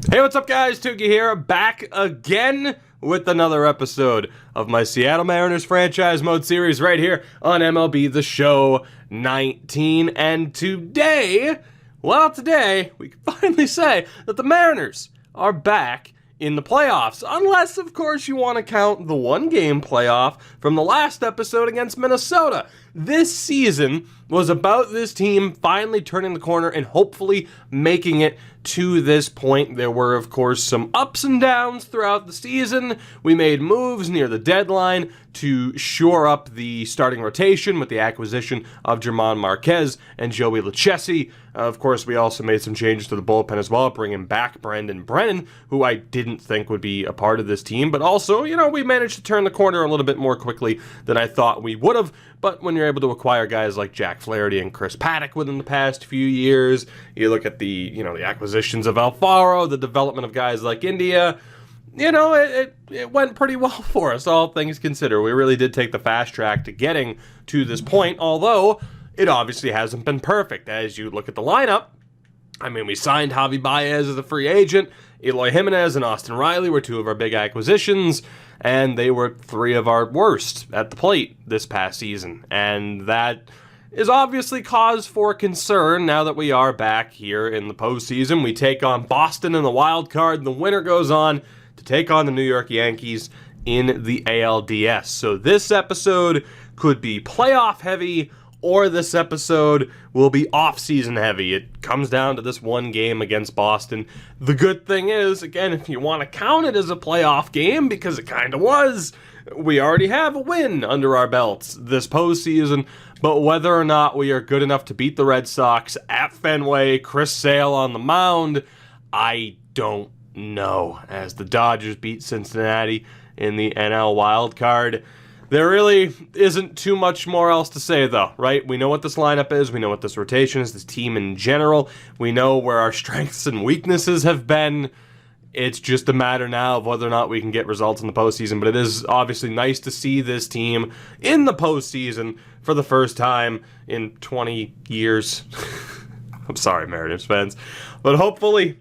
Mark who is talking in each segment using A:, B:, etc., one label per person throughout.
A: Hey, what's up, guys? Tuki here, back again with another episode of my Seattle Mariners franchise mode series right here on MLB The Show 19. And today we can finally say that the Mariners are back in the playoffs. Unless, of course, you want to count the one-game playoff from the last episode against Minnesota. This season was about this team finally turning the corner and hopefully making it to this point. There were, of course, some ups and downs throughout the season. We made moves near the deadline to shore up the starting rotation with the acquisition of German Marquez and Joey Lucchesi. Of course, we also made some changes to the bullpen as well, bringing back Brandon Brennan, who I didn't think would be a part of this team. But also, we managed to turn the corner a little bit more quickly than I thought we would have. But when you're able to acquire guys like Jack Flaherty and Chris Paddock within the past few years, you look at the acquisitions of Alfaro, the development of guys like India, it went pretty well for us, all things considered. We really did take the fast track to getting to this point, although it obviously hasn't been perfect. As you look at the lineup, we signed Javi Baez as a free agent. Eloy Jimenez and Austin Riley were two of our big acquisitions, and they were three of our worst at the plate this past season. And that is obviously cause for concern now that we are back here in the postseason. We take on Boston in the wild card, and the winner goes on to take on the New York Yankees in the ALDS. So this episode could be playoff heavy, or this episode will be off-season heavy. It comes down to this one game against Boston. The good thing is, again, if you want to count it as a playoff game, because it kind of was, we already have a win under our belts this postseason. But whether or not we are good enough to beat the Red Sox at Fenway, Chris Sale on the mound, I don't know. As the Dodgers beat Cincinnati in the NL wild card, there really isn't too much more else to say, though, right? We know what this lineup is. We know what this rotation is, this team in general. We know where our strengths and weaknesses have been. It's just a matter now of whether or not we can get results in the postseason. But it is obviously nice to see this team in the postseason for the first time in 20 years. I'm sorry, Mariners fans. But hopefully,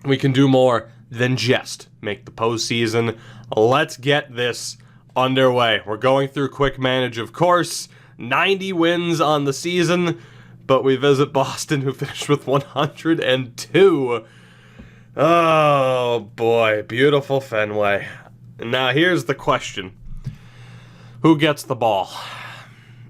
A: we can do more than just make the postseason. Let's get this underway. We're going through quick manage, of course. 90 wins on the season, but we visit Boston, who finished with 102. Oh boy, beautiful Fenway. Now here's the question. Who gets the ball?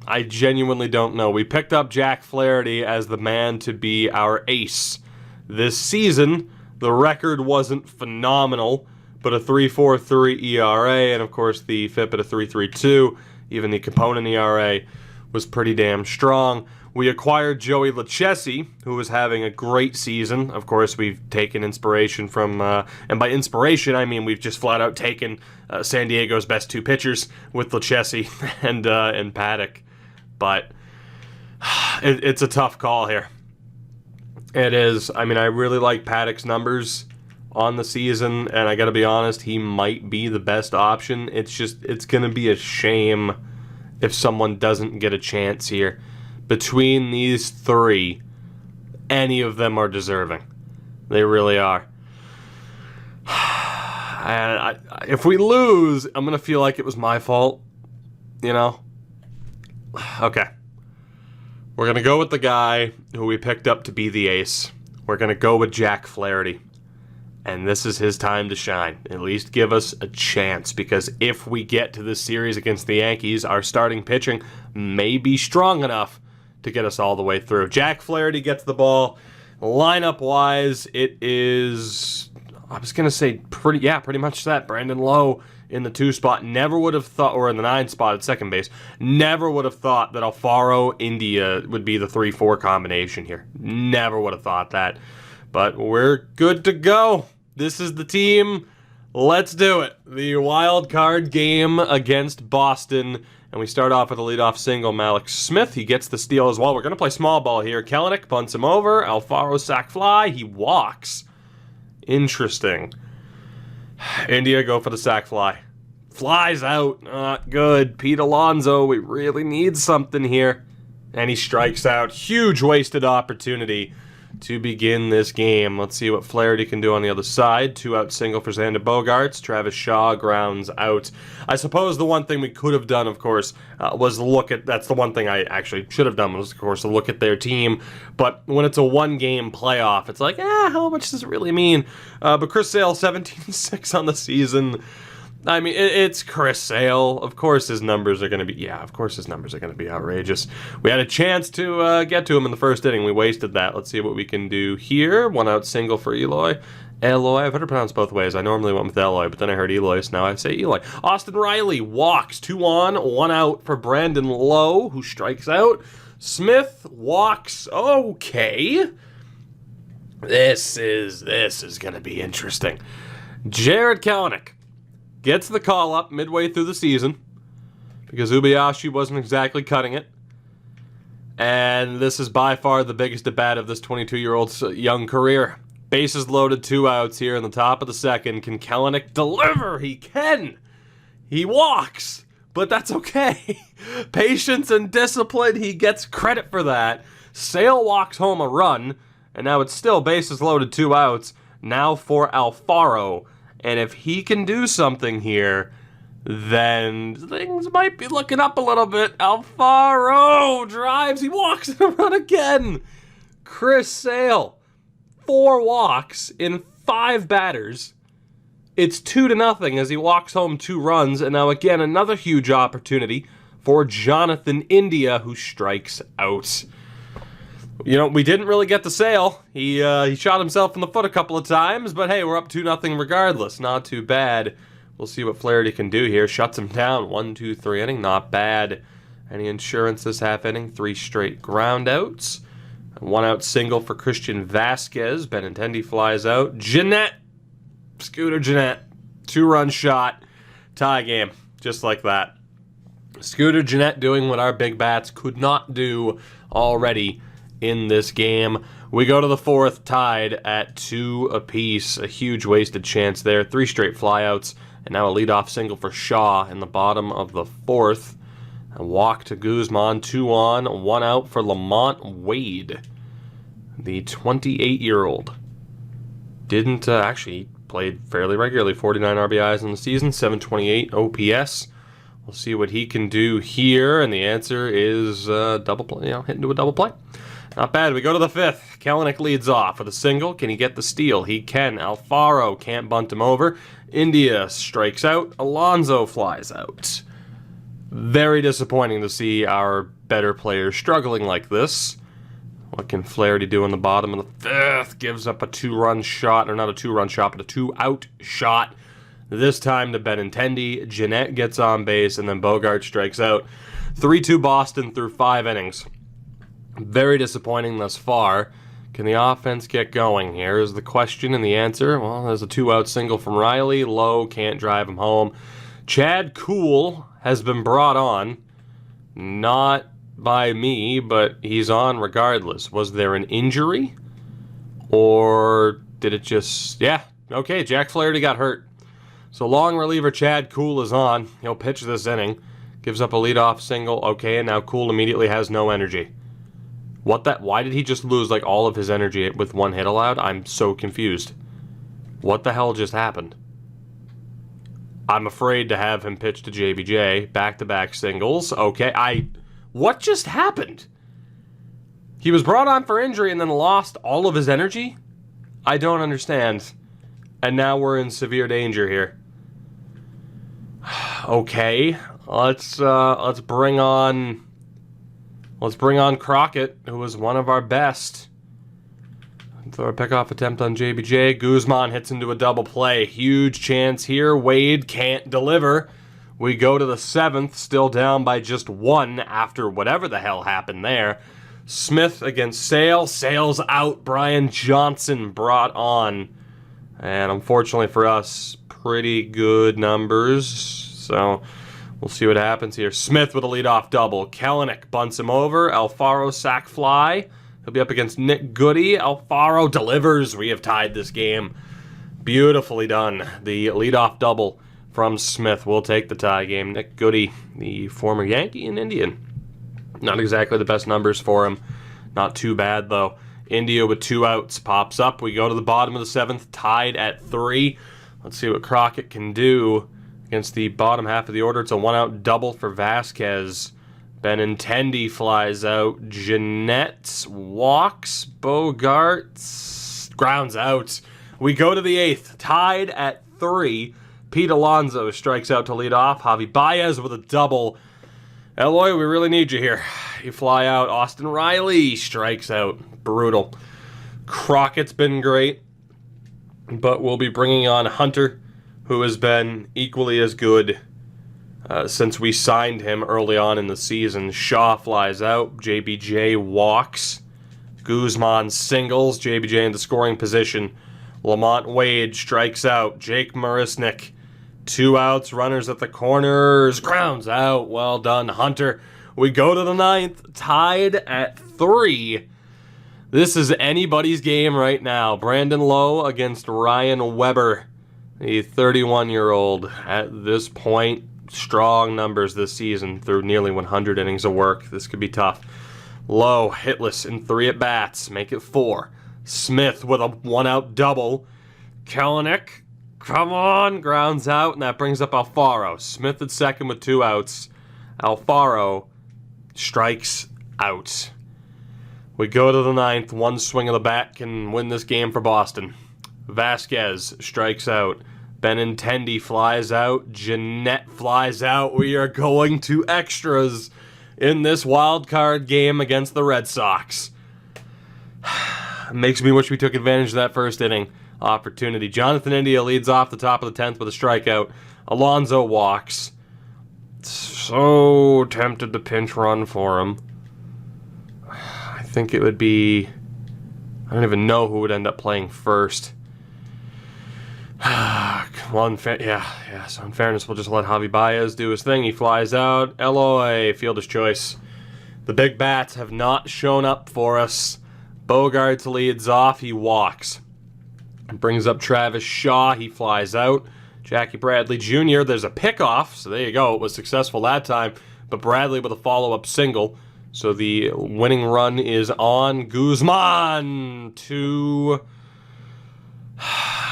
A: I genuinely don't know. We picked up Jack Flaherty as the man to be our ace this season. The record wasn't phenomenal, but a 3.43 ERA, and of course the FIP at a 3.32, even the component ERA was pretty damn strong. We acquired Joey Lucchesi, who was having a great season. Of course, we've taken inspiration from, and by inspiration, I mean we've just flat out taken San Diego's best two pitchers with Lucchesi and Paddock. But it's a tough call here. It is. I really like Paddock's numbers on the season, and I gotta be honest, he might be the best option. It's gonna be a shame if someone doesn't get a chance here. Between these three, any of them are deserving. They really are. And if we lose, I'm gonna feel like it was my fault, Okay. We're gonna go with the guy who we picked up to be the ace. We're gonna go with Jack Flaherty. And this is his time to shine. At least give us a chance, because if we get to this series against the Yankees, our starting pitching may be strong enough to get us all the way through. Jack Flaherty gets the ball. Lineup-wise, it is, I was going to say, pretty much that. Brandon Lowe in the 2 spot. Never would have thought, or in the 9 spot at second base, never would have thought that Alfaro, India would be the 3-4 combination here. Never would have thought that. But we're good to go. This is the team. Let's do it. The wild card game against Boston. And we start off with a leadoff single. Malik Smith, he gets the steal as well. We're going to play small ball here. Kelenic punts him over. Alfaro sac fly. He walks. Interesting. India go for the sac fly. Flies out. Not good. Pete Alonso, we really need something here. And he strikes out. Huge wasted opportunity to begin this game. Let's see what Flaherty can do on the other side. 2-out single for Xander Bogaerts. Travis Shaw grounds out. I suppose the one thing we could have done, of course, was look at, that's the one thing I actually should have done, was, of course, to look at their team. But when it's a one-game playoff, it's like, how much does it really mean? But Chris Sale, 17-6 on the season. I mean, it's Chris Sale. Of course his numbers are going to be, outrageous. We had a chance to get to him in the first inning. We wasted that. Let's see what we can do here. 1-out single for Eloy. I've heard it pronounced both ways. I normally went with Eloy, but then I heard Eloy, so now I say Eloy. Austin Riley walks. 2 on, 1 out for Brandon Lowe, who strikes out. Smith walks. Okay. This is going to be interesting. Jared Kelenic gets the call up midway through the season because Ubayashi wasn't exactly cutting it. And this is by far the biggest at-bat of this 22-year-old's young career. Bases loaded, 2 outs here in the top of the second. Can Kelenic deliver? He can. He walks, but that's okay. Patience and discipline, he gets credit for that. Sale walks home a run, and now it's still bases loaded, 2 outs. Now for Alfaro. And if he can do something here, then things might be looking up a little bit. Alfaro drives. He walks in a run again. Chris Sale, 4 walks in 5 batters. It's 2-0 as he walks home 2 runs. And now again, another huge opportunity for Jonathan India, who strikes out. You know, we didn't really get the Sale. He shot himself in the foot a couple of times, but hey, we're up 2-0 regardless. Not too bad. We'll see what Flaherty can do here. Shuts him down. 1-2-3 inning. Not bad. Any insurance this half inning? 3 straight ground outs. 1-out single for Christian Vasquez. Benintendi flies out. Jeanette. Scooter Jeanette. 2-run shot. Tie game. Just like that. Scooter Jeanette doing what our big bats could not do already in this game. We go to the 4th, tied at 2 apiece. A huge wasted chance there. 3 straight flyouts, and now a leadoff single for Shaw in the bottom of the 4th. A walk to Guzman, 2 on, 1 out for Lamont Wade. The 28-year-old didn't actually played fairly regularly. 49 RBIs in the season, 728 OPS. We'll see what he can do here, and the answer is double play. Hit into a double play. Not bad. We go to the 5th. Kelenic leads off with a single. Can he get the steal? He can. Alfaro can't bunt him over. India strikes out. Alonso flies out. Very disappointing to see our better players struggling like this. What can Flaherty do in the bottom of the 5th? Gives up a 2-run shot, or not a 2-run shot, but a 2-out shot. This time to Benintendi. Jeanette gets on base, and then Bogaerts strikes out. 3-2 Boston through 5 innings. Very disappointing thus far. Can the offense get going? Here is the question and the answer. Well, there's a 2-out single from Riley. Lowe can't drive him home. Chad Kuhl has been brought on. Not by me, but he's on regardless. Was there an injury? Or did it just... Yeah, okay, Jack Flaherty got hurt. So long reliever Chad Kuhl is on. He'll pitch this inning. Gives up a leadoff single. Okay, and now Kuhl immediately has no energy. Why did he just lose like all of his energy with 1 hit allowed? I'm so confused. What the hell just happened? I'm afraid to have him pitch to JBJ. Back-to-back singles. Okay, what just happened? He was brought on for injury and then lost all of his energy? I don't understand. And now we're in severe danger here. Okay, let's bring on Crockett, who was one of our best. Throw a pickoff attempt on JBJ. Guzman hits into a double play. Huge chance here. Wade can't deliver. We go to the 7th, still down by just 1 after whatever the hell happened there. Smith against Sale. Sale's out. Brian Johnson brought on. And unfortunately for us, pretty good numbers. So we'll see what happens here. Smith with a leadoff double. Kelenic bunts him over. Alfaro sac fly. He'll be up against Nick Goody. Alfaro delivers. We have tied this game. Beautifully done. The leadoff double from Smith will take the tie game. Nick Goody, the former Yankee and Indian. Not exactly the best numbers for him. Not too bad, though. India with 2 outs pops up. We go to the bottom of the 7th, tied at 3. Let's see what Crockett can do against the bottom half of the order. It's a 1-out double for Vasquez. Benintendi flies out. Jeanette walks. Bogarts grounds out. We go to the 8th, tied at 3. Pete Alonso strikes out to lead off. Javi Baez with a double. Eloy, we really need you here. You fly out. Austin Riley strikes out. Brutal. Crockett's been great, but we'll be bringing on Hunter, who has been equally as good since we signed him early on in the season. Shaw flies out. JBJ walks. Guzman singles. JBJ in the scoring position. Lamont Wade strikes out. Jake Marisnik, 2 outs, runners at the corners, grounds out. Well done, Hunter. We go to the 9th, tied at 3. This is anybody's game right now. Brandon Lowe against Ryan Weber, the 31-year-old. At this point, strong numbers this season through nearly 100 innings of work. This could be tough. Lowe hitless in 3 at-bats, make it 4. Smith with a 1-out double. Kelenic, come on, grounds out, and that brings up Alfaro. Smith at second with 2 outs. Alfaro strikes out. We go to the 9th. 1 swing of the bat can win this game for Boston. Vasquez strikes out. Benintendi flies out. Jeanette flies out. We are going to extras in this wild card game against the Red Sox. Makes me wish we took advantage of that first inning opportunity. Jonathan India leads off the top of the 10th with a strikeout. Alonso walks. So tempted to pinch run for him. I think it would be... I don't even know who would end up playing first. Well, so in fairness, we'll just let Javi Baez do his thing. He flies out. Eloy, fielder's choice. The big bats have not shown up for us. Bogarts leads off. He walks. Brings up Travis Shaw. He flies out. Jackie Bradley Jr. There's a pickoff. So there you go. It was successful that time. But Bradley with a follow-up single. So the winning run is on. Guzman to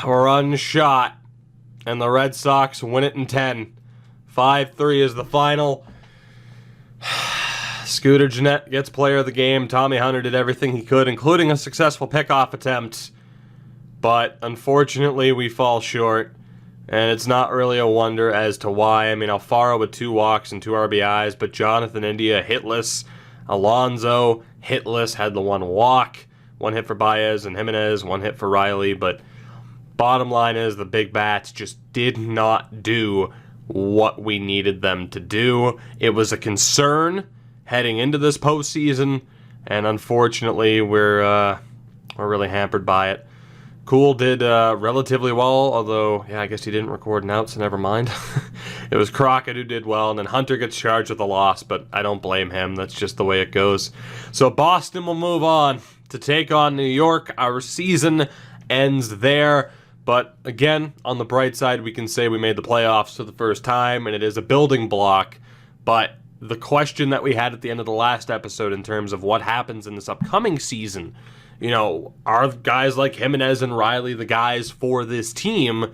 A: run shot. And the Red Sox win it in 10. 5-3 is the final. Scooter Gennett gets player of the game. Tommy Hunter did everything he could, including a successful pickoff attempt. But unfortunately, we fall short. And it's not really a wonder as to why. I mean, Alfaro with 2 walks and 2 RBIs, but Jonathan India hitless. Alonso hitless, had the 1 walk. 1 hit for Baez and Jimenez, 1 hit for Riley. But bottom line is the big bats just did not do what we needed them to do. It was a concern heading into this postseason, and unfortunately, we're really hampered by it. Cool did relatively well, although, yeah, I guess he didn't record an out, so never mind. It was Crockett who did well, and then Hunter gets charged with a loss, but I don't blame him. That's just the way it goes. So Boston will move on to take on New York. Our season ends there. But again, on the bright side, we can say we made the playoffs for the first time, and it is a building block. But the question that we had at the end of the last episode in terms of what happens in this upcoming season, you know, are guys like Jimenez and Riley the guys for this team?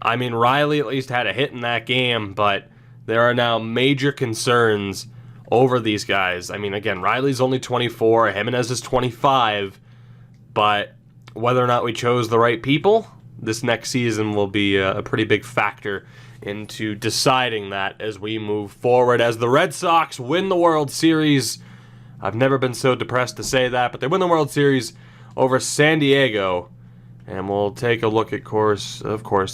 A: I mean, Riley at least had a hit in that game, but there are now major concerns over these guys. I mean, again, Riley's only 24, Jimenez is 25, but whether or not we chose the right people, this next season will be a pretty big factor into deciding that as we move forward. As the Red Sox win the World Series, I've never been so depressed to say that, but they win the World Series over San Diego, and we'll take a look, of course,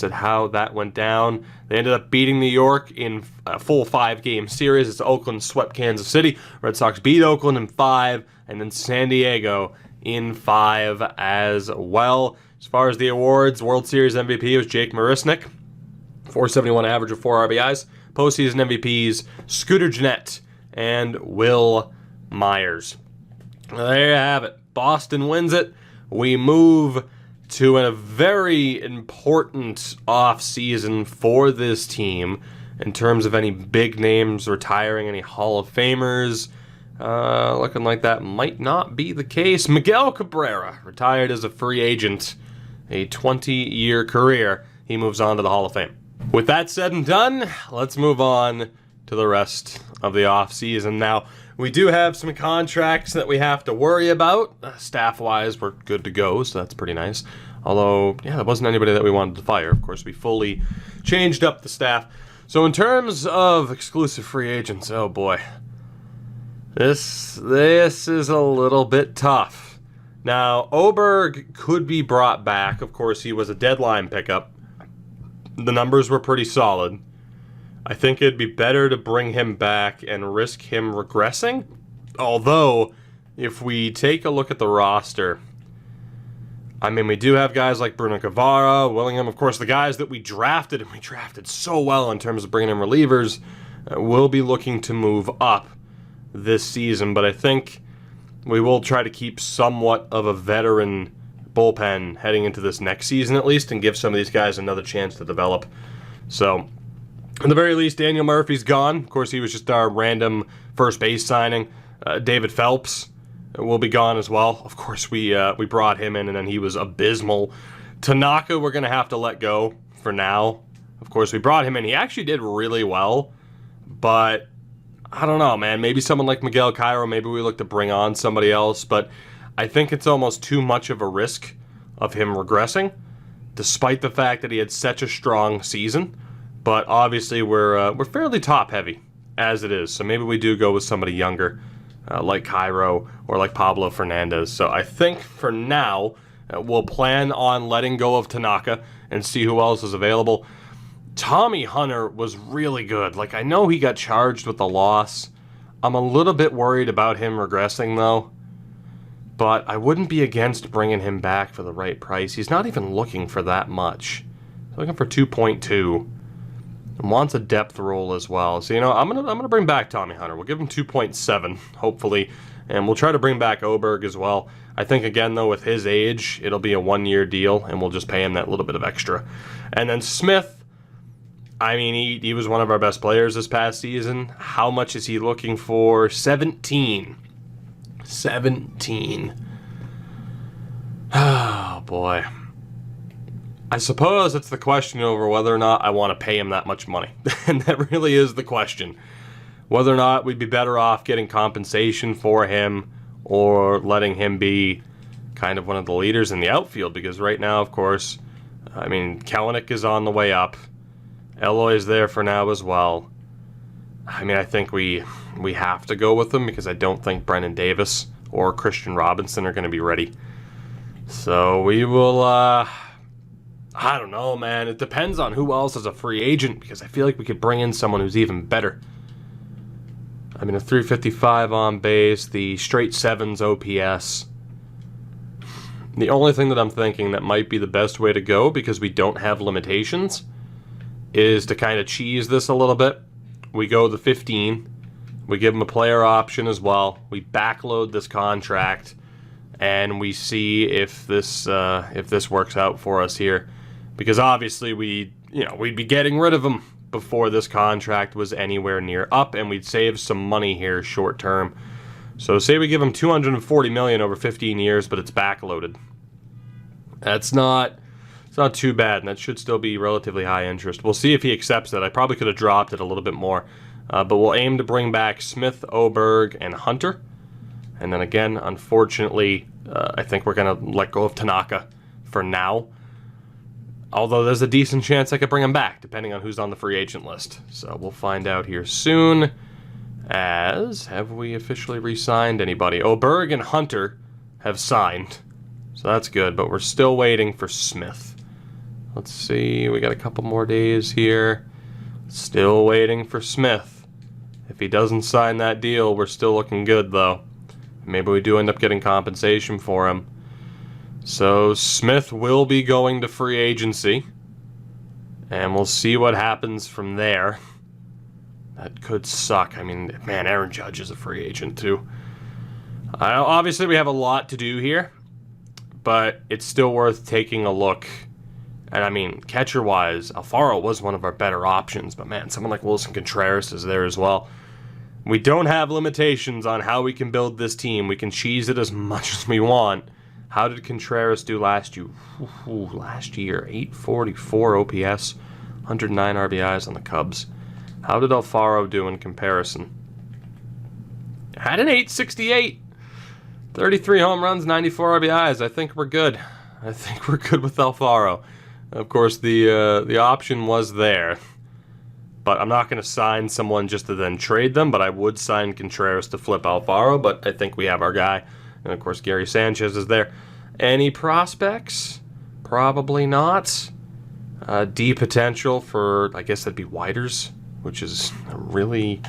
A: at how that went down. They ended up beating New York in a full 5-game series. It's Oakland swept Kansas City. Red Sox beat Oakland in 5, and then San Diego in 5 as well. As far as the awards, World Series MVP was Jake Marisnik, 471 average of 4 RBIs. Postseason MVPs, Scooter Gennett and Will Myers. There you have it. Boston wins it. We move to a very important offseason for this team in terms of any big names retiring, any Hall of Famers, looking like that might not be the case. Miguel Cabrera, retired as a free agent, a 20-year career. He moves on to the Hall of Fame. With that said and done, let's move on to the rest of the offseason. Now, we do have some contracts that we have to worry about. Staff-wise, we're good to go, so that's pretty nice. Although, yeah, there wasn't anybody that we wanted to fire. Of course, we fully changed up the staff. So in terms of exclusive free agents, oh boy. This is a little bit tough. Now, Oberg could be brought back. Of course, he was a deadline pickup. The numbers were pretty solid. I think it'd be better to bring him back and risk him regressing. Although, if we take a look at the roster, I mean, we do have guys like Bruno Guevara, Willingham, of course, the guys that we drafted, and we drafted so well in terms of bringing in relievers, will be looking to move up this season. But I think we will try to keep somewhat of a veteran bullpen heading into this next season at least, and give some of these guys another chance to develop. So, at the very least, Daniel Murphy's gone. Of course, he was just our random first base signing. David Phelps will be gone as well. Of course, we brought him in, and then he was abysmal. Tanaka, we're going to have to let go for now. Of course, we brought him in. He actually did really well, but I don't know, man. Maybe someone like Miguel Cairo, maybe we look to bring on somebody else, but I think it's almost too much of a risk of him regressing, despite the fact that he had such a strong season. But obviously, we're fairly top-heavy as it is, so maybe we do go with somebody younger, like Cairo or like Pablo Fernandez. So I think for now, we'll plan on letting go of Tanaka and see who else is available. Tommy Hunter was really good. Like, I know he got charged with the loss. I'm a little bit worried about him regressing, though. But I wouldn't be against bringing him back for the right price. He's not even looking for that much. He's looking for 2.2. And wants a depth role as well. So, you know, I'm gonna bring back Tommy Hunter. We'll give him 2.7, hopefully. And we'll try to bring back Oberg as well. I think, again, though, with his age, it'll be a one-year deal, and we'll just pay him that little bit of extra. And then Smith, I mean, he was one of our best players this past season. How much is he looking for? 17. 17. Oh, boy. I suppose it's the question over whether or not I want to pay him that much money. And that really is the question. Whether or not we'd be better off getting compensation for him or letting him be kind of one of the leaders in the outfield. Because right now, of course, I mean, Kelenic is on the way up. Eloy's there for now as well. I mean, I think we have to go with him because I don't think Brennan Davis or Christian Robinson are going to be ready. So we will... I don't know, man. It depends on who else is a free agent, because I feel like we could bring in someone who's even better. I mean, a 355 on base, the straight 7s OPS. The only thing that I'm thinking that might be the best way to go, because we don't have limitations, is to kind of cheese this a little bit. We go the 15. We give him a player option as well. We backload this contract, and we see if this works out for us here. Because obviously we'd be getting rid of him before this contract was anywhere near up, and we'd save some money here short term. So say we give him $240 million over 15 years, but it's backloaded. It's not too bad, and that should still be relatively high interest. We'll see if he accepts it. I probably could have dropped it a little bit more, but we'll aim to bring back Smith, Oberg, and Hunter. And then again, unfortunately, I think we're going to let go of Tanaka for now. Although there's a decent chance I could bring him back, depending on who's on the free agent list. So we'll find out here soon. Have we officially re-signed anybody? Oberg and Hunter have signed. So that's good, but we're still waiting for Smith. Let's see, we got a couple more days here. Still waiting for Smith. If he doesn't sign that deal, we're still looking good, though. Maybe we do end up getting compensation for him. So Smith will be going to free agency, and we'll see what happens from there. That could suck. I mean, man, Aaron Judge is a free agent too. Obviously, we have a lot to do here, but it's still worth taking a look. And I mean, catcher-wise, Alfaro was one of our better options, but man, someone like Wilson Contreras is there as well. We don't have limitations on how we can build this team. We can cheese it as much as we want. How did Contreras do last year? Last year, 844 OPS, 109 RBIs on the Cubs. How did Alfaro do in comparison? Had an 868. 33 home runs, 94 RBIs. I think we're good. I think we're good with Alfaro. Of course, the option was there. But I'm not going to sign someone just to then trade them, but I would sign Contreras to flip Alfaro, but I think we have our guy. And, of course, Gary Sanchez is there. Any prospects? Probably not. D potential for, I guess that'd be Widers, which is a really,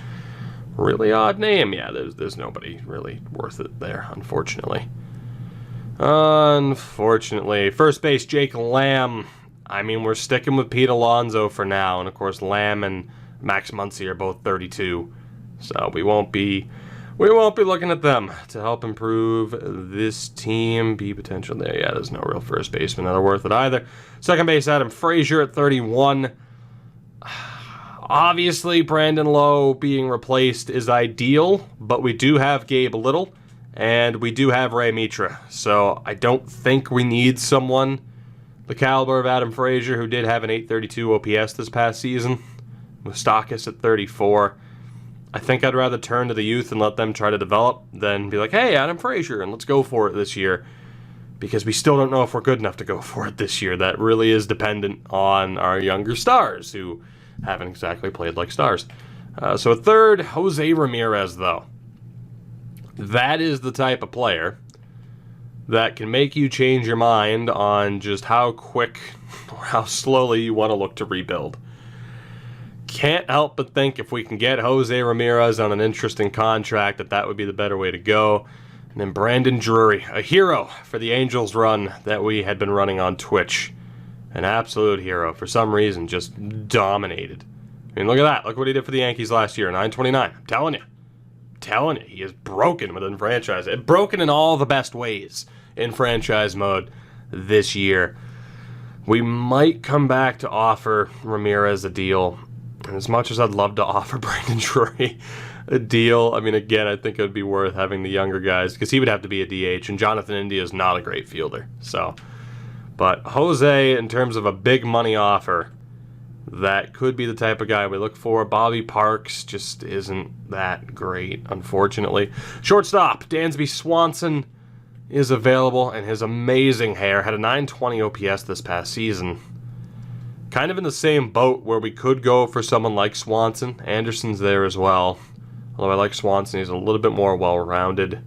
A: really odd name. Yeah, there's nobody really worth it there, unfortunately. Unfortunately. First base, Jake Lamb. I mean, we're sticking with Pete Alonso for now, and of course, Lamb and Max Muncy are both 32, so we won't be looking at them to help improve this team. B potential there, yeah. There's no real first baseman that are worth it either. Second base, Adam Frazier at 31. Obviously, Brandon Lowe being replaced is ideal, but we do have Gabe Little, and we do have Ray Mitra, so I don't think we need someone the caliber of Adam Frazier, who did have an 832 OPS this past season, with Stockus at 34. I think I'd rather turn to the youth and let them try to develop than be like, hey, Adam Frazier, and let's go for it this year. Because we still don't know if we're good enough to go for it this year. That really is dependent on our younger stars, who haven't exactly played like stars. So a third, Jose Ramirez, though. That is the type of player that can make you change your mind on just how quick or how slowly you want to look to rebuild. Can't help but think if we can get Jose Ramirez on an interesting contract, that would be the better way to go. And then Brandon Drury, a hero for the Angels run that we had been running on Twitch. An absolute hero. For some reason, just dominated. I mean, look at that. Look what he did for the Yankees last year, 929. I'm telling you. He is broken within franchise. Broken in all the best ways in franchise mode this year. We might come back to offer Ramirez a deal. And as much as I'd love to offer Brandon Drury a deal, I mean, again, I think it would be worth having the younger guys, because he would have to be a DH, and Jonathan India is not a great fielder. So, but Jose, in terms of a big money offer, that could be the type of guy we look for. Bobby Parks just isn't that great, unfortunately. Shortstop, Dansby Swanson is available, and his amazing hair. Had a 920 OPS this past season. Kind of in the same boat where we could go for someone like Swanson. Anderson's there as well. Although I like Swanson, he's a little bit more well-rounded.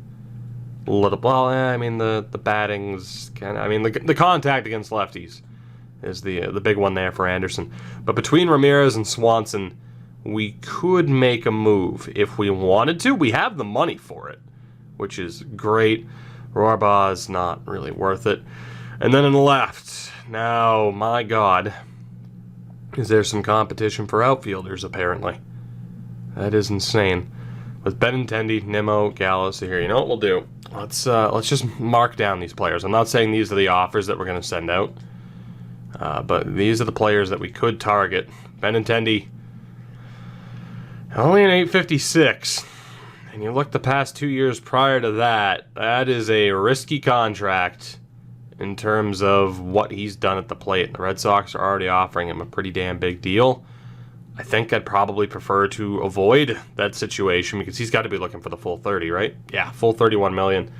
A: I mean, the batting's kind of... I mean, the contact against lefties is the big one there for Anderson. But between Ramirez and Swanson, we could make a move if we wanted to. We have the money for it, which is great. Roarbaugh's not really worth it. And then in the left, now, my God, is there some competition for outfielders, apparently. That is insane. With Benintendi, Nimmo, Gallo, so here, you know what we'll do? Let's just mark down these players. I'm not saying these are the offers that we're going to send out. But these are the players that we could target. Benintendi, only an 856. And you look the past 2 years prior to that, that is a risky contract in terms of what he's done at the plate. The Red Sox are already offering him a pretty damn big deal. I think I'd probably prefer to avoid that situation because he's got to be looking for the full 30, right? Yeah, full 31 million.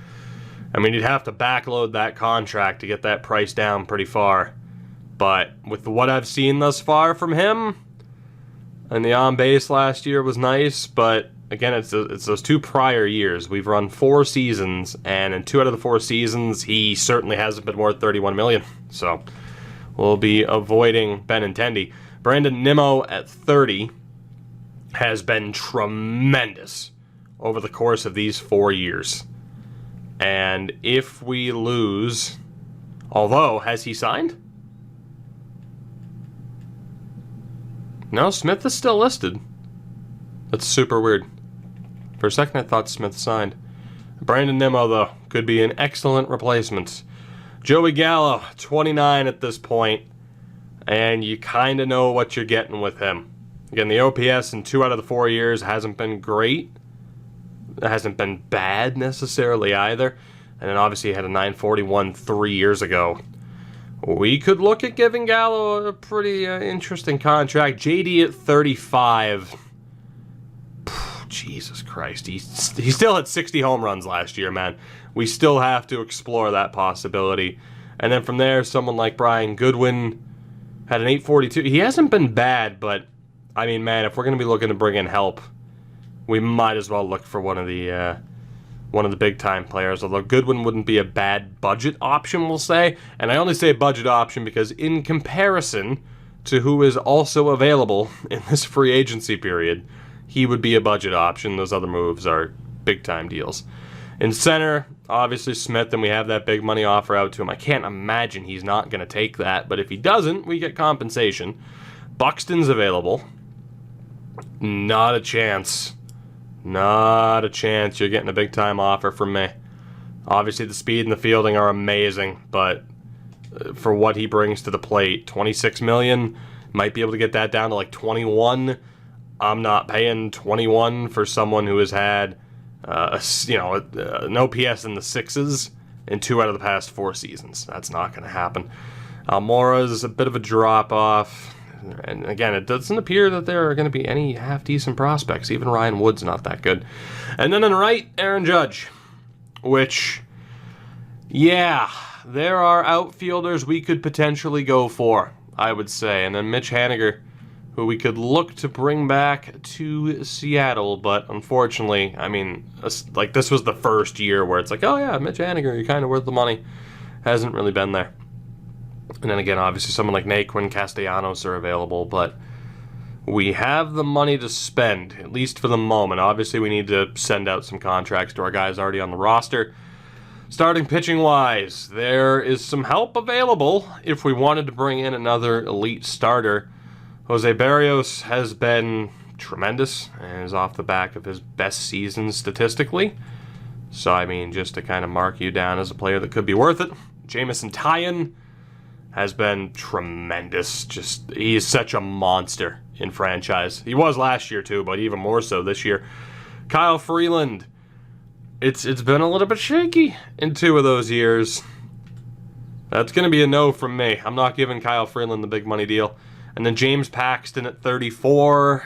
A: I mean, you'd have to backload that contract to get that price down pretty far. But with what I've seen thus far from him, and the on base last year was nice, but again, it's those 2 prior years. We've run 4 seasons, and in 2 out of the 4 seasons, he certainly hasn't been worth 31 million. So we'll be avoiding Benintendi. Brandon Nimmo at 30 has been tremendous over the course of these 4 years. And if we lose, although, has he signed? No, Smith is still listed. That's super weird. For a second, I thought Smith signed. Brandon Nimmo, though, could be an excellent replacement. Joey Gallo, 29 at this point, and you kind of know what you're getting with him. Again, the OPS in 2 out of the 4 years hasn't been great, hasn't been bad necessarily either. And then obviously he had a 941 3 years ago. We could look at giving Gallo a pretty interesting contract. JD at 35. Jesus Christ. He still had 60 home runs last year, man. We still have to explore that possibility. And then from there, someone like Brian Goodwin had an 842. He hasn't been bad, but, I mean, man, if we're going to be looking to bring in help, we might as well look for one of the big-time players, although Goodwin wouldn't be a bad budget option, we'll say. And I only say budget option because in comparison to who is also available in this free agency period, he would be a budget option. Those other moves are big-time deals. In center, obviously Smith, and we have that big money offer out to him. I can't imagine he's not going to take that, but if he doesn't, we get compensation. Buxton's available. Not a chance. Not a chance you're getting a big-time offer from me. Obviously, the speed and the fielding are amazing, but for what he brings to the plate, $26 million, might be able to get that down to like 21. I'm not paying 21 for someone who has had an OPS in the 6s in 2 out of the past 4 seasons. That's not going to happen. Almora's a bit of a drop-off. And again, it doesn't appear that there are going to be any half-decent prospects. Even Ryan Wood's not that good. And then on the right, Aaron Judge. Which, yeah, there are outfielders we could potentially go for, I would say. And then Mitch Haniger, who we could look to bring back to Seattle. But unfortunately, I mean, like this was the first year where it's like, oh yeah, Mitch Haniger, you're kind of worth the money. Hasn't really been there. And then again, obviously, someone like Naquin, Castellanos are available, but we have the money to spend, at least for the moment. Obviously, we need to send out some contracts to our guys already on the roster. Starting pitching-wise, there is some help available if we wanted to bring in another elite starter. Jose Barrios has been tremendous and is off the back of his best season statistically. So, I mean, just to kind of mark you down as a player that could be worth it. Jamison Tyon has been tremendous. Just, he is such a monster in franchise. He was last year too, but even more so this year. Kyle Freeland, it's been a little bit shaky in 2 of those years. That's going to be a no from me. I'm not giving Kyle Freeland the big money deal. And then James Paxton at 34.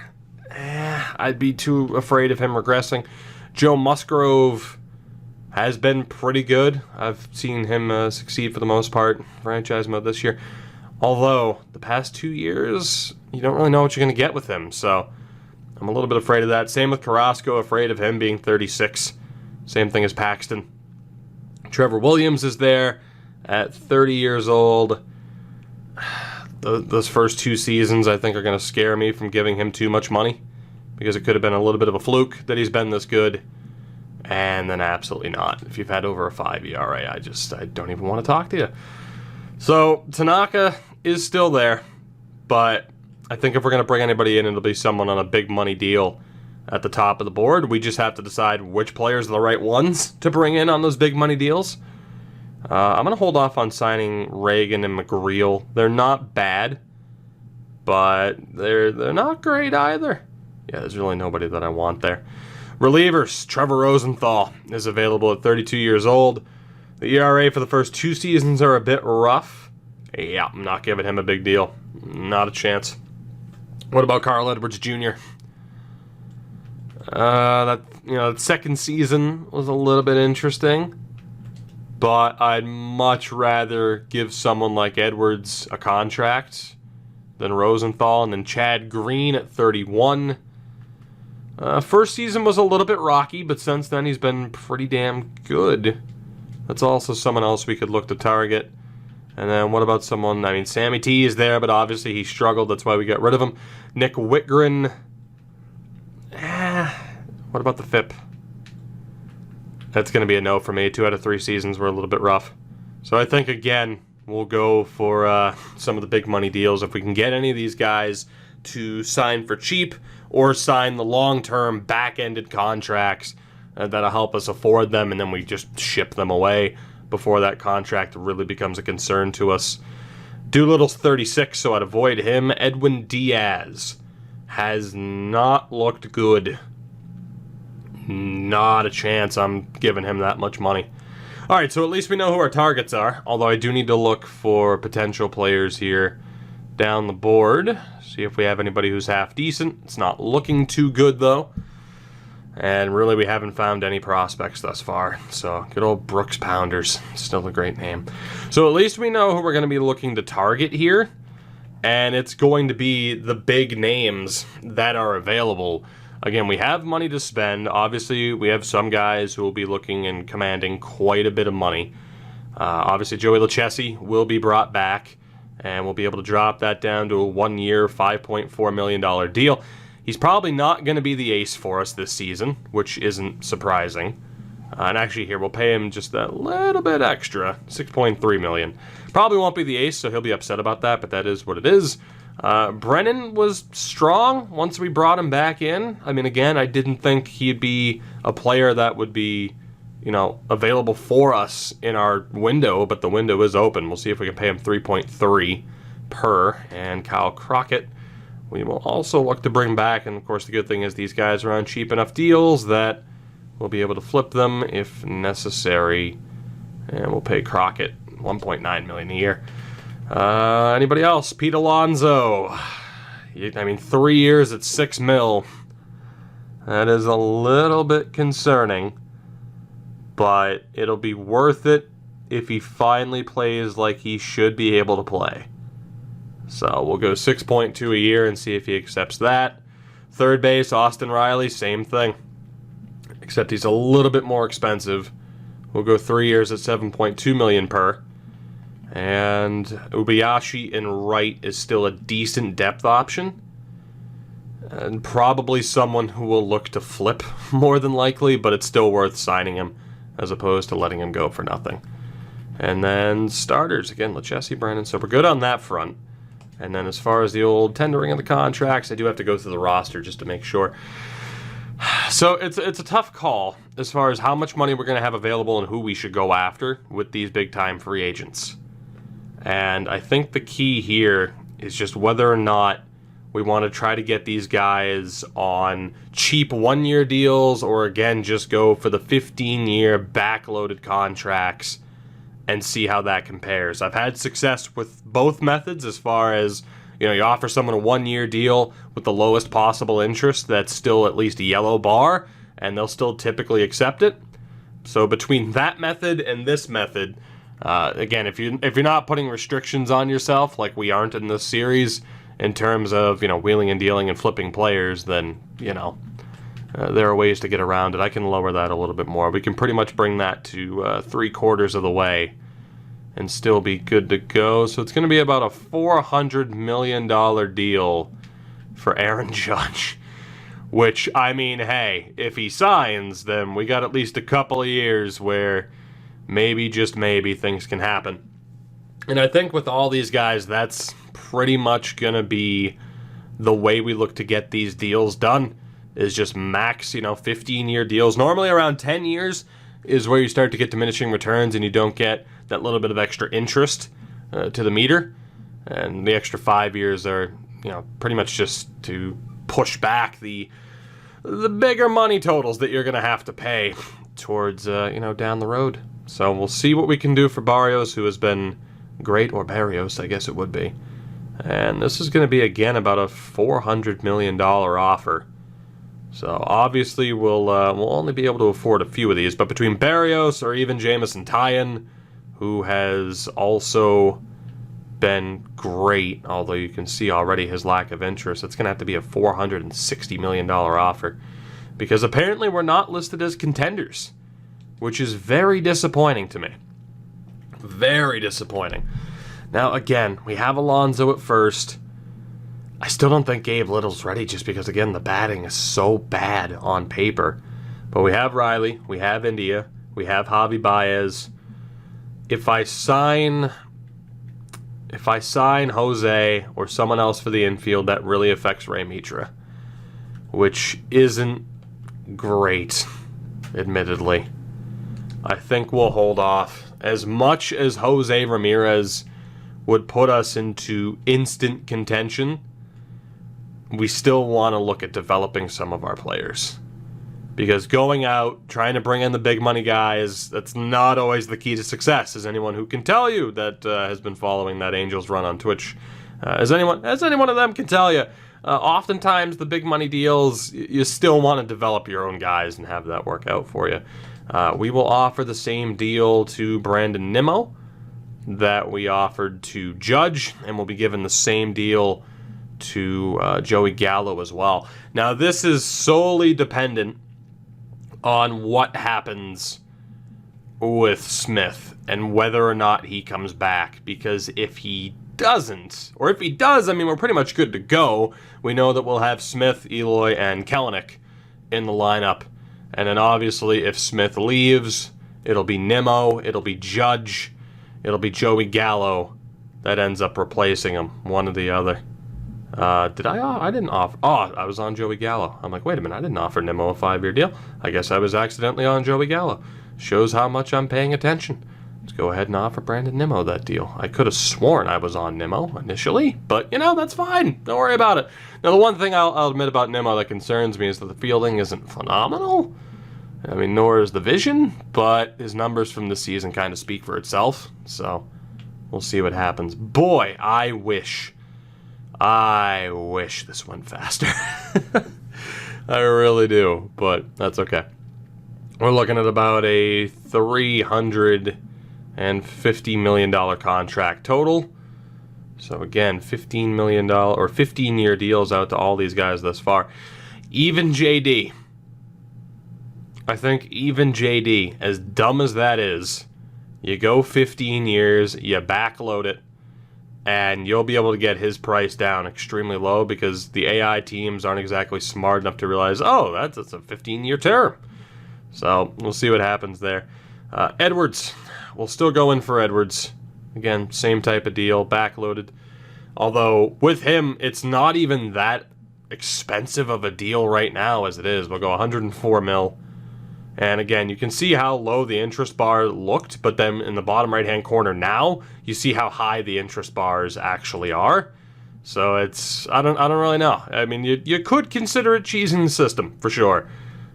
A: I'd be too afraid of him regressing. Joe Musgrove has been pretty good. I've seen him succeed for the most part, franchise mode this year. Although, the past 2 years, you don't really know what you're going to get with him, so I'm a little bit afraid of that. Same with Carrasco, afraid of him being 36. Same thing as Paxton. Trevor Williams is there at 30 years old. Those first 2 seasons, I think, are going to scare me from giving him too much money, because it could have been a little bit of a fluke that he's been this good. And then absolutely not. If you've had over a 5 ERA, I don't even want to talk to you. So, Tanaka is still there, but I think if we're going to bring anybody in, it'll be someone on a big money deal at the top of the board. We just have to decide which players are the right ones to bring in on those big money deals. I'm going to hold off on signing Reagan and McGreal. They're not bad, but they're not great either. Yeah, there's really nobody that I want there. Relievers, Trevor Rosenthal is available at 32 years old. The ERA for the first 2 seasons are a bit rough. Yeah, I'm not giving him a big deal. Not a chance. What about Carl Edwards Jr.? That second season was a little bit interesting, but I'd much rather give someone like Edwards a contract than Rosenthal. And then Chad Green at 31. First season was a little bit rocky, but since then he's been pretty damn good. That's also someone else we could look to target. And then what about someone, Sammy T is there, but obviously he struggled. That's why we got rid of him. Nick Whitgren. What about the FIP? That's going to be a no for me. 2 out of 3 seasons were a little bit rough. So I think, again, we'll go for some of the big money deals. If we can get any of these guys to sign for cheap or sign the long-term back-ended contracts that'll help us afford them, and then we just ship them away before that contract really becomes a concern to us. Doolittle's 36, so I'd avoid him. Edwin Diaz has not looked good. Not a chance I'm giving him that much money. All right, so at least we know who our targets are, although I do need to look for potential players here down the board. See if we have anybody who's half decent. It's not looking too good, though. And really, we haven't found any prospects thus far. So, good old Brooks Pounders. Still a great name. So, at least we know who we're going to be looking to target here. And it's going to be the big names that are available. Again, we have money to spend. Obviously, we have some guys who will be looking and commanding quite a bit of money. Obviously, Joey Lucchesi will be brought back. And we'll be able to drop that down to a 1-year, $5.4 million deal. He's probably not going to be the ace for us this season, which isn't surprising. And actually here, we'll pay him just a little bit extra, $6.3 million. Probably won't be the ace, so he'll be upset about that, but that is what it is. Brennan was strong once we brought him back in. I mean, again, I didn't think he'd be a player that would be, available for us in our window, but the window is open. We'll see if we can pay him $3.3 per. And Kyle Crockett, we will also look to bring back, and of course the good thing is these guys are on cheap enough deals that we'll be able to flip them if necessary, and we'll pay Crockett $1.9 million a year. Anybody else? Pete Alonso. I mean, 3 years at $6 million. That is a little bit concerning, but it'll be worth it if he finally plays like he should be able to play. So we'll go 6.2 a year and see if he accepts that. Third base, Austin Riley, same thing. Except he's a little bit more expensive. We'll go 3 years at $7.2 million per. And Ubayashi in right is still a decent depth option. And probably someone who will look to flip more than likely, but it's still worth signing him as opposed to letting him go for nothing. And then starters, again, Lucchesi, Brennan, so we're good on that front. And then as far as the old tendering of the contracts, I do have to go through the roster just to make sure. So it's a tough call as far as how much money we're going to have available and who we should go after with these big-time free agents. And I think the key here is just whether or not we want to try to get these guys on cheap 1-year deals or, again, just go for the 15-year backloaded contracts and see how that compares. I've had success with both methods as far as, you offer someone a 1-year deal with the lowest possible interest that's still at least a yellow bar, and they'll still typically accept it. So between that method and this method, again, if you're not putting restrictions on yourself like we aren't in this series in terms of, wheeling and dealing and flipping players, then, there are ways to get around it. I can lower that a little bit more. We can pretty much bring that to 3/4 of the way and still be good to go. So it's going to be about a $400 million deal for Aaron Judge. Which, I mean, hey, if he signs, then we got at least a couple of years where maybe, just maybe, things can happen. And I think with all these guys, that's pretty much going to be the way we look to get these deals done, is just max, 15-year deals. Normally around 10 years is where you start to get diminishing returns and you don't get that little bit of extra interest to the meter. And the extra 5 years are, pretty much just to push back the bigger money totals that you're going to have to pay towards, down the road. So we'll see what we can do for Barrios, who has been great, or Barrios, I guess it would be. And this is going to be, again, about a $400 million offer. So obviously we'll only be able to afford a few of these, but between Barrios or even Jamison Tyon, who has also been great, although you can see already his lack of interest, it's going to have to be a $460 million offer, because apparently we're not listed as contenders, which is very disappointing to me. Very disappointing. Now, again, we have Alonso at first. I still don't think Gabe Little's ready just because, again, the batting is so bad on paper. But we have Riley, we have India, we have Javi Baez. If I sign Jose or someone else for the infield, that really affects Ray Mitra, which isn't great, admittedly. I think we'll hold off. As much as Jose Ramirez would put us into instant contention, we still want to look at developing some of our players. Because going out, trying to bring in the big money guys, that's not always the key to success, as anyone who can tell you that has been following that Angels run on Twitch, as any one of them can tell you. Oftentimes, the big money deals, you still want to develop your own guys and have that work out for you. We will offer the same deal to Brandon Nimmo that we offered to Judge, and we'll be given the same deal to Joey Gallo as well. Now, this is solely dependent on what happens with Smith and whether or not he comes back, because if he doesn't, or if he does, I mean, we're pretty much good to go. We know that we'll have Smith, Eloy, and Kelenic in the lineup, and then obviously if Smith leaves, it'll be Nimmo, it'll be Judge, it'll be Joey Gallo that ends up replacing him, one or the other. I didn't offer... Oh, I was on Joey Gallo. I'm like, wait a minute, I didn't offer Nimmo a 5-year deal. I guess I was accidentally on Joey Gallo. Shows how much I'm paying attention. Let's go ahead and offer Brandon Nimmo that deal. I could have sworn I was on Nimmo initially, but, that's fine. Don't worry about it. Now, the one thing I'll admit about Nimmo that concerns me is that the fielding isn't phenomenal. I mean, nor is the vision, but his numbers from this season kind of speak for itself, so we'll see what happens. Boy, I wish this went faster. I really do, but that's okay. We're looking at about a $350 million contract total. So again, $15 million or 15-year deals out to all these guys thus far. Even JD. I think even JD, as dumb as that is, you go 15 years, you backload it, and you'll be able to get his price down extremely low because the AI teams aren't exactly smart enough to realize, oh, that's a 15-year term. So we'll see what happens there. Edwards, we'll still go in for Edwards. Again, same type of deal, backloaded. Although with him, it's not even that expensive of a deal right now as it is. We'll go 104 mil. And again, you can see how low the interest bar looked, but then in the bottom right-hand corner now, you see how high the interest bars actually are. So it's, I don't really know. I mean, you could consider it cheesing the system, for sure.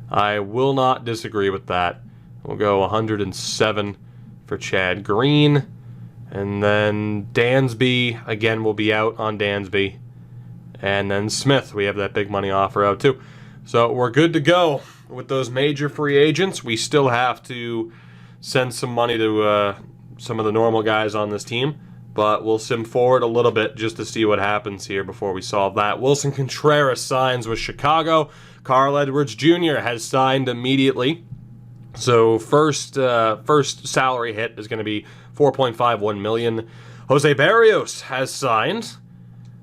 A: I will not disagree with that. We'll go 107 for Chad Green. And then Dansby, again, will be out on Dansby. And then Smith, we have that big money offer out too. So we're good to go with those major free agents. We still have to send some money to some of the normal guys on this team, but we'll sim forward a little bit just to see what happens here before we solve that. Wilson Contreras signs with Chicago. Carl Edwards Jr. has signed immediately. So first salary hit is going to be $4.51 million. Jose Barrios has signed.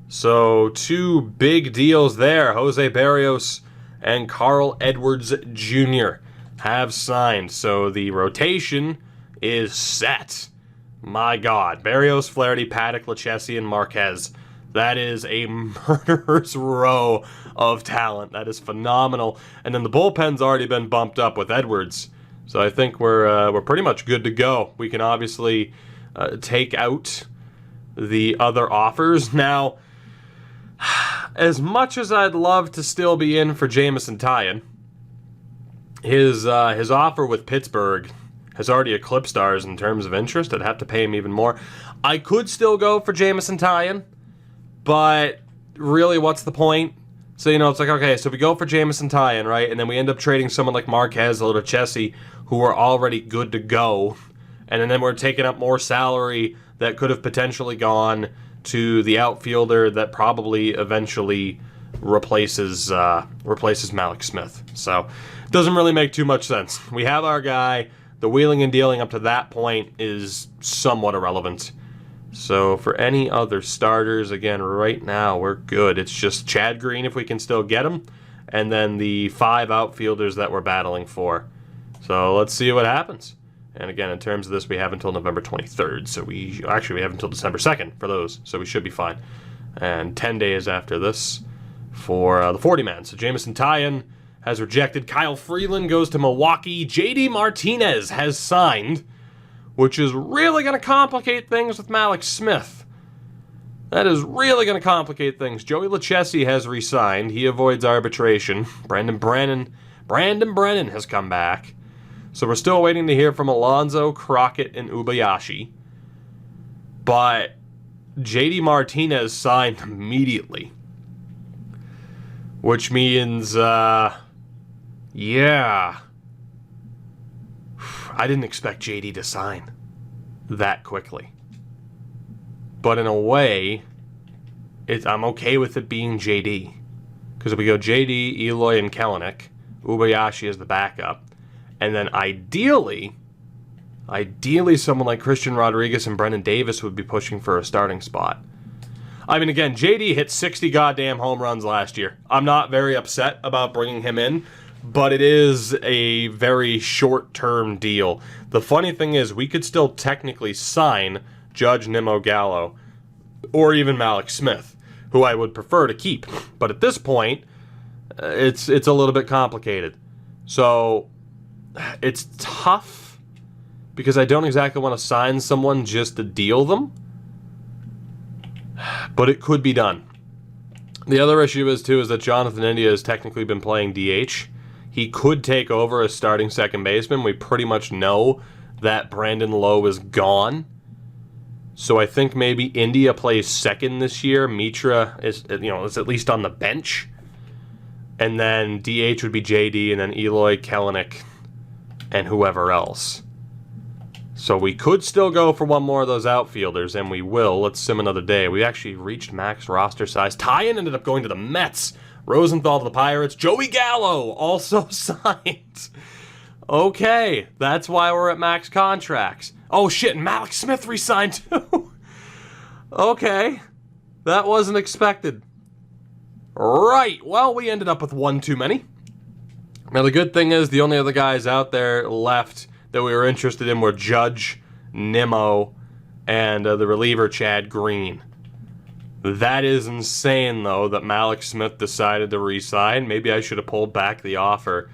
A: So two big deals there. Jose Barrios and Carl Edwards Jr. have signed. So the rotation is set. My God. Barrios, Flaherty, Paddock, Lucchesi, and Marquez. That is a murderer's row of talent. That is phenomenal. And then the bullpen's already been bumped up with Edwards. So I think we're pretty much good to go. We can obviously take out the other offers. Now, as much as I'd love to still be in for Jameson Taillon, his offer with Pittsburgh has already eclipsed ours in terms of interest. I'd have to pay him even more. I could still go for Jameson Taillon, but really, what's the point? So, it's like, okay, so we go for Jameson Taillon, right? And then we end up trading someone like Marquez or Lucchesi, who are already good to go. And then we're taking up more salary that could have potentially gone to the outfielder that probably eventually replaces Malik Smith. So it doesn't really make too much sense. We have our guy. The wheeling and dealing up to that point is somewhat irrelevant. So for any other starters, again, right now we're good. It's just Chad Green if we can still get him, and then the 5 outfielders that we're battling for. So let's see what happens. And again, in terms of this, we have until November 23rd. So we have until December 2nd for those. So we should be fine. And 10 days after this for the 40-man. So Jameson Taillon has rejected. Kyle Freeland goes to Milwaukee. JD Martinez has signed, which is really going to complicate things with Malik Smith. That is really going to complicate things. Joey Lucchesi has re-signed. He avoids arbitration. Brandon Brandon Brennan has come back. So we're still waiting to hear from Alonso, Crockett, and Ubayashi. But JD Martinez signed immediately. Which means, yeah. I didn't expect JD to sign that quickly. But in a way, I'm okay with it being JD. Because if we go JD, Eloy, and Kelenic, Ubayashi is the backup. And then ideally someone like Christian Rodriguez and Brennan Davis would be pushing for a starting spot. I mean, again, JD hit 60 goddamn home runs last year. I'm not very upset about bringing him in, but it is a very short-term deal. The funny thing is, we could still technically sign Judge, Nimmo, Gallo, or even Malik Smith, who I would prefer to keep. But at this point, it's a little bit complicated. So it's tough because I don't exactly want to sign someone just to deal them, but it could be done. The other issue is that Jonathan India has technically been playing DH. He could take over as starting second baseman. We pretty much know that Brandon Lowe is gone. So I think maybe India plays second this year. Mitra is at least on the bench. And then DH would be JD, and then Eloy, Kelenic, and whoever else. So we could still go for one more of those outfielders, and we will. Let's sim another day. We actually reached max roster size. Tyen ended up going to the Mets. Rosenthal to the Pirates. Joey Gallo also signed. Okay, that's why we're at max contracts. Oh shit, Malik Smith re-signed too. Okay, that wasn't expected. Right, well, we ended up with one too many. Now, the good thing is the only other guys out there left that we were interested in were Judge, Nimmo, and the reliever Chad Green. That is insane, though, that Malik Smith decided to re-sign. Maybe I should have pulled back the offer.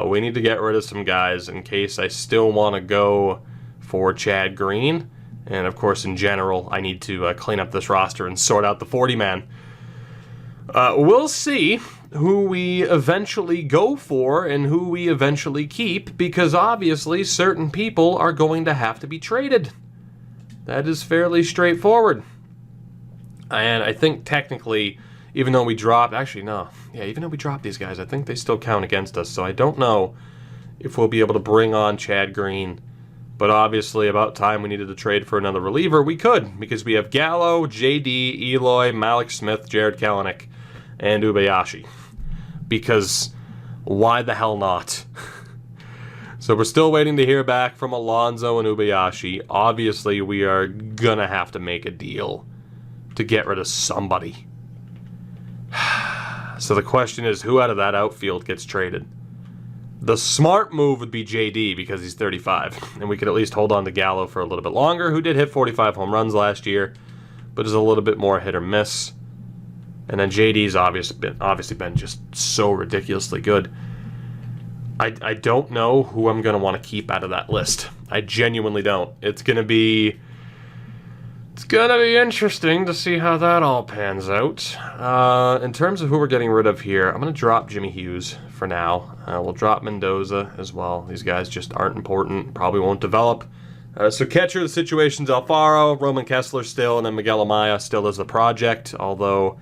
A: We need to get rid of some guys in case I still want to go for Chad Green. And, of course, in general, I need to clean up this roster and sort out the 40-man. We'll see who we eventually go for and who we eventually keep, because obviously certain people are going to have to be traded. That is fairly straightforward. And I think technically, even though we dropped... Actually, no. Yeah, even though we dropped these guys, I think they still count against us. So I don't know if we'll be able to bring on Chad Green. But obviously, about time we needed to trade for another reliever, we could. Because we have Gallo, JD, Eloy, Malik Smith, Jared Kelenic, and Ubayashi. Because why the hell not? So we're still waiting to hear back from Alonso and Ubayashi. Obviously, we are going to have to make a deal to get rid of somebody. So the question is, who out of that outfield gets traded? The smart move would be JD because he's 35. And we could at least hold on to Gallo for a little bit longer, who did hit 45 home runs last year, but is a little bit more hit or miss. And then JD's obviously been just so ridiculously good. I don't know who I'm going to want to keep out of that list. I genuinely don't. It's going to be interesting to see how that all pans out. In terms of who we're getting rid of here, I'm going to drop Jimmy Hughes for now. We'll drop Mendoza as well. These guys just aren't important, probably won't develop. So catcher, the situation's Alfaro, Roman Kessler still, and then Miguel Amaya still as the project, although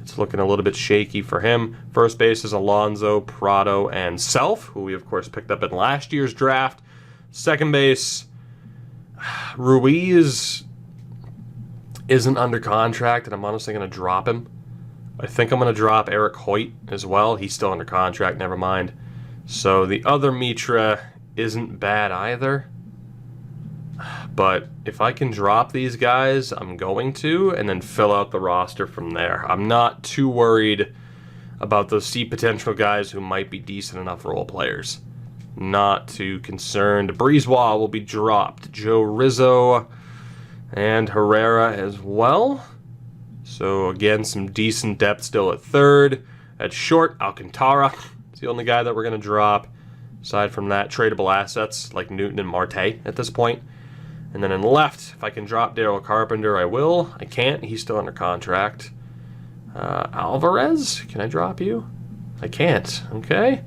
A: it's looking a little bit shaky for him. First base is Alonso, Prado, and Self, who we, of course, picked up in last year's draft. Second base, Ruiz isn't under contract, and I'm honestly going to drop him. I think I'm going to drop Eric Hoyt as well. He's still under contract, never mind. So the other Mitra isn't bad either. But if I can drop these guys, I'm going to, and then fill out the roster from there. I'm not too worried about those C potential guys who might be decent enough role players. Not too concerned. Breezewall will be dropped. Joe Rizzo and Herrera as well. So again, some decent depth still at third. At short, Alcantara is the only guy that we're going to drop. Aside from that, tradable assets like Newton and Marte at this point. And then in left, if I can drop Daryl Carpenter, I will. I can't. He's still under contract. Alvarez, can I drop you? I can't. Okay.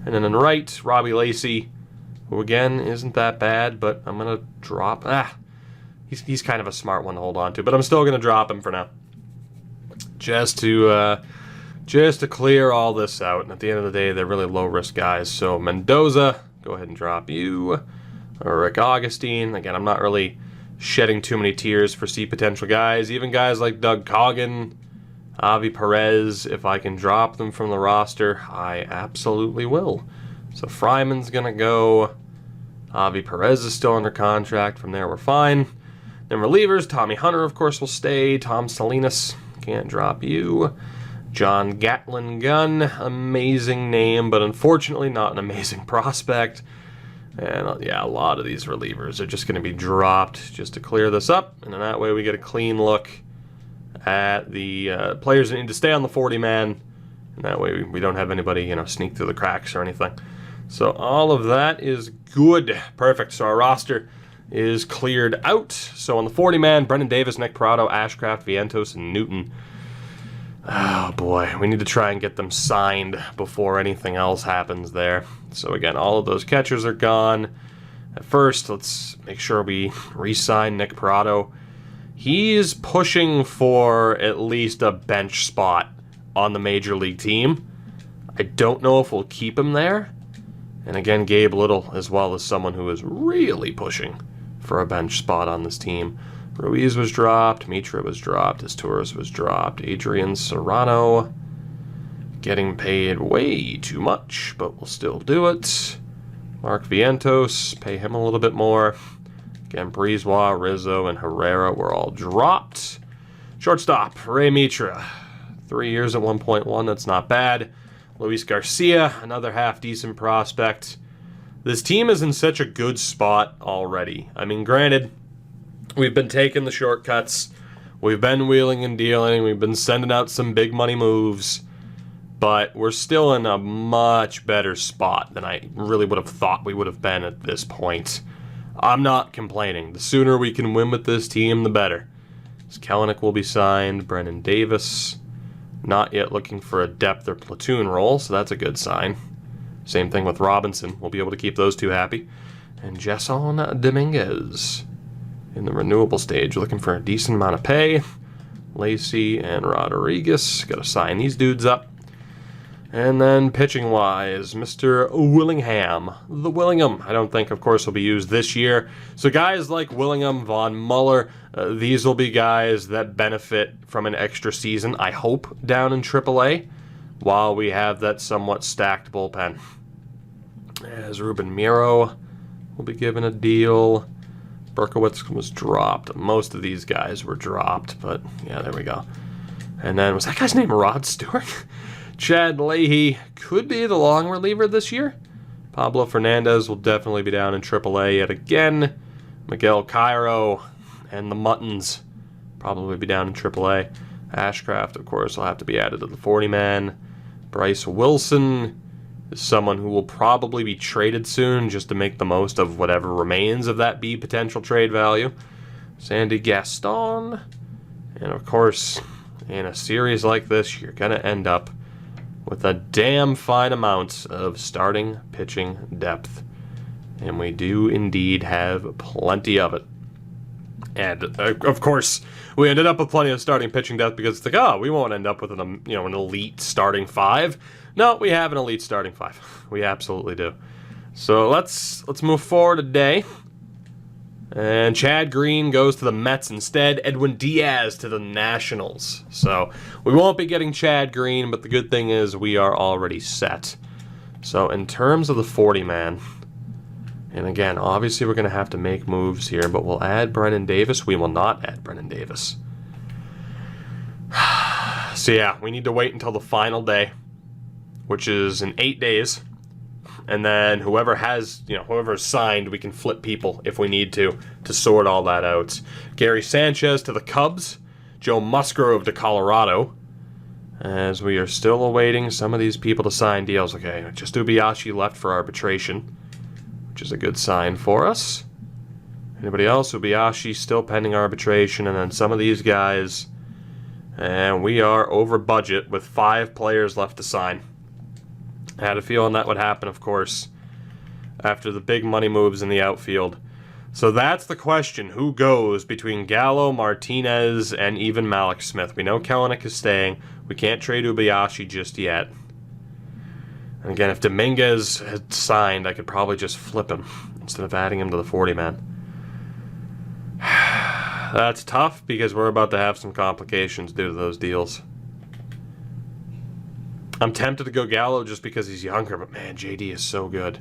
A: And then on the right, Robbie Lacey, who again isn't that bad, but I'm going to drop. He's kind of a smart one to hold on to, but I'm still going to drop him for now. Just to clear all this out. And at the end of the day, they're really low-risk guys. So Mendoza, go ahead and drop you. Rick Augustine. Again, I'm not really shedding too many tears for C potential guys. Even guys like Doug Coggin, Avi Perez, if I can drop them from the roster, I absolutely will. So Fryman's going to go. Avi Perez is still under contract. From there, we're fine. Then relievers, Tommy Hunter, of course, will stay. Tom Salinas, can't drop you. John Gatlin Gunn, amazing name, but unfortunately not an amazing prospect. And yeah, a lot of these relievers are just going to be dropped just to clear this up. And then that way we get a clean look at the players that need to stay on the 40-man. And that way we don't have anybody, sneak through the cracks or anything. So all of that is good. Perfect. So our roster is cleared out. So on the 40-man, Brendan Davis, Nick Parado, Ashcraft, Vientos, and Newton. Oh boy, we need to try and get them signed before anything else happens there. So again, all of those catchers are gone. At first, let's make sure we re-sign Nick Parado. He's pushing for at least a bench spot on the Major League team. I don't know if we'll keep him there. And again, Gabe Little, as well as someone who is really pushing for a bench spot on this team. Ruiz was dropped, Mitra was dropped, Asturias was dropped, Adrian Serrano getting paid way too much, but we'll still do it. Mark Vientos, pay him a little bit more. Again, Brisebois, Rizzo, and Herrera were all dropped. Shortstop, Ray Mitra, 3 years at 1.1, that's not bad. Luis Garcia, another half-decent prospect. This team is in such a good spot already. I mean, granted, we've been taking the shortcuts. We've been wheeling and dealing. We've been sending out some big money moves. But we're still in a much better spot than I really would have thought we would have been at this point. I'm not complaining. The sooner we can win with this team, the better. Kelenic will be signed. Brendan Davis, not yet looking for a depth or platoon role, so that's a good sign. Same thing with Robinson. We'll be able to keep those two happy. And Jason Dominguez in the renewable stage, looking for a decent amount of pay. Lacey and Rodriguez, got to sign these dudes up. And then pitching-wise, Mr. Willingham. The Willingham, I don't think, of course, will be used this year. So guys like Willingham, Von Muller, these will be guys that benefit from an extra season, I hope, down in AAA, while we have that somewhat stacked bullpen. As Ruben Miro will be given a deal. Berkowitz was dropped. Most of these guys were dropped, but yeah, there we go. And then, was that guy's name Rod Stewart? Chad Leahy could be the long reliever this year. Pablo Fernandez will definitely be down in AAA yet again. Miguel Cairo and the Muttons probably be down in AAA. Ashcraft, of course, will have to be added to the 40-man. Bryce Wilson is someone who will probably be traded soon just to make the most of whatever remains of that B potential trade value. Sandy Gaston. And, of course, in a series like this, you're going to end up with a damn fine amount of starting pitching depth. And we do indeed have plenty of it. And, of course, we ended up with plenty of starting pitching depth because it's like, oh, we won't end up with an elite starting five. No, we have an elite starting five. We absolutely do. So let's move forward today. And Chad Green goes to the Mets instead. Edwin Diaz to the Nationals. So we won't be getting Chad Green, but the good thing is we are already set. So in terms of the 40-man, and again, obviously we're going to have to make moves here, but we'll add Brendan Davis. We will not add Brendan Davis. So yeah, we need to wait until the final day, which is in 8 days. And then whoever is signed, we can flip people if we need to sort all that out. Gary Sanchez to the Cubs. Joe Musgrove to Colorado. As we are still awaiting some of these people to sign deals. Okay, just Ubiyashi left for arbitration, which is a good sign for us. Anybody else? Ubiyashi still pending arbitration. And then some of these guys. And we are over budget with 5 players left to sign. I had a feeling that would happen, of course, after the big money moves in the outfield. So that's the question. Who goes between Gallo, Martinez, and even Malik Smith? We know Kelenic is staying. We can't trade Ubayashi just yet. And again, if Dominguez had signed, I could probably just flip him instead of adding him to the 40-man. That's tough because we're about to have some complications due to those deals. I'm tempted to go Gallo just because he's younger, but man, JD is so good.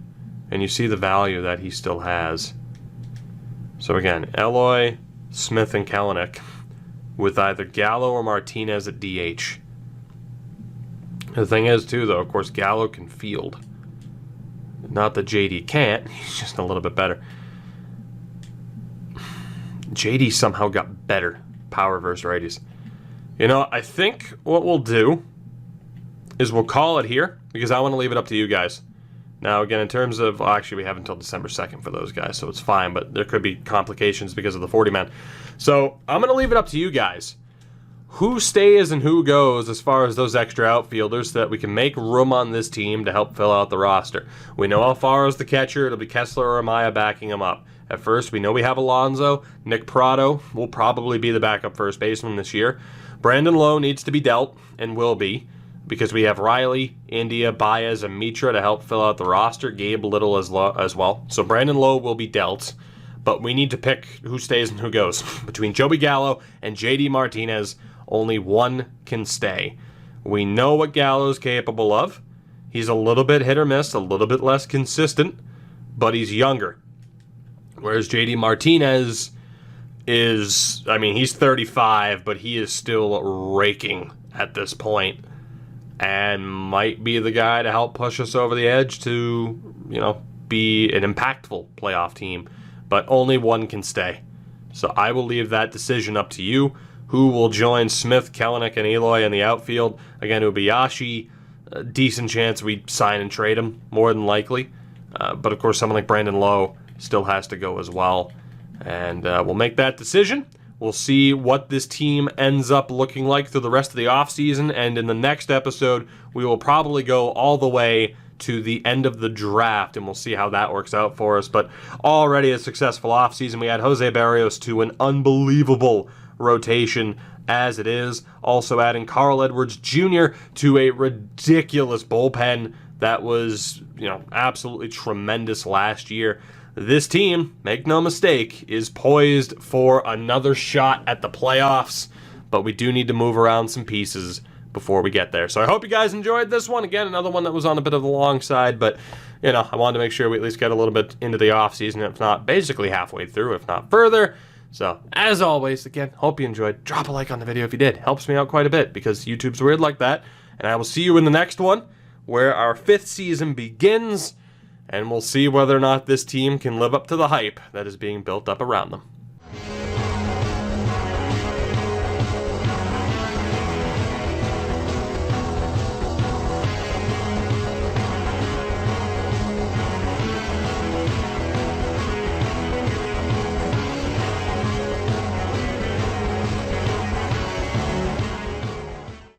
A: And you see the value that he still has. So again, Eloy, Smith, and Kelenic with either Gallo or Martinez at DH. The thing is, too, though, of course, Gallo can field. Not that JD can't. He's just a little bit better. JD somehow got better power versus righties. You know, I think what we'll do is we'll call it here because I want to leave it up to you guys. Now, again, in terms of... Well, actually, we have until December 2nd for those guys, so it's fine, but there could be complications because of the 40-man. So I'm going to leave it up to you guys. Who stays and who goes as far as those extra outfielders so that we can make room on this team to help fill out the roster. We know Alfaro's the catcher. It'll be Kessler or Amaya backing him up. At first, we know we have Alonso. Nick Prado will probably be the backup first baseman this year. Brandon Lowe needs to be dealt and will be because we have Riley, India, Baez, and Mitra to help fill out the roster. Gabe Little as well. So Brandon Lowe will be dealt. But we need to pick who stays and who goes. Between Joey Gallo and JD Martinez, only one can stay. We know what Gallo's capable of. He's a little bit hit or miss, a little bit less consistent, but he's younger. Whereas JD Martinez is, I mean, he's 35, but he is still raking at this point and might be the guy to help push us over the edge to, you know, be an impactful playoff team. But only one can stay. So I will leave that decision up to you. Who will join Smith, Kelenic, and Eloy in the outfield? Again, Ubayashi, a decent chance we sign and trade him, more than likely. But of course, someone like Brandon Lowe still has to go as well. And we'll make that decision. We'll see what this team ends up looking like through the rest of the offseason. And in the next episode, we will probably go all the way to the end of the draft, and we'll see how that works out for us. But already a successful offseason. We add Jose Barrios to an unbelievable rotation as it is. Also adding Carl Edwards Jr. to a ridiculous bullpen that was, you know, absolutely tremendous last year. This team, make no mistake, is poised for another shot at the playoffs, but we do need to move around some pieces before we get there. So I hope you guys enjoyed this one. Again, another one that was on a bit of the long side, but, you know, I wanted to make sure we at least get a little bit into the offseason, if not basically halfway through, if not further. So, as always, again, hope you enjoyed. Drop a like on the video if you did. Helps me out quite a bit because YouTube's weird like that. And I will see you in the next one where our 5th season begins, and we'll see whether or not this team can live up to the hype that is being built up around them.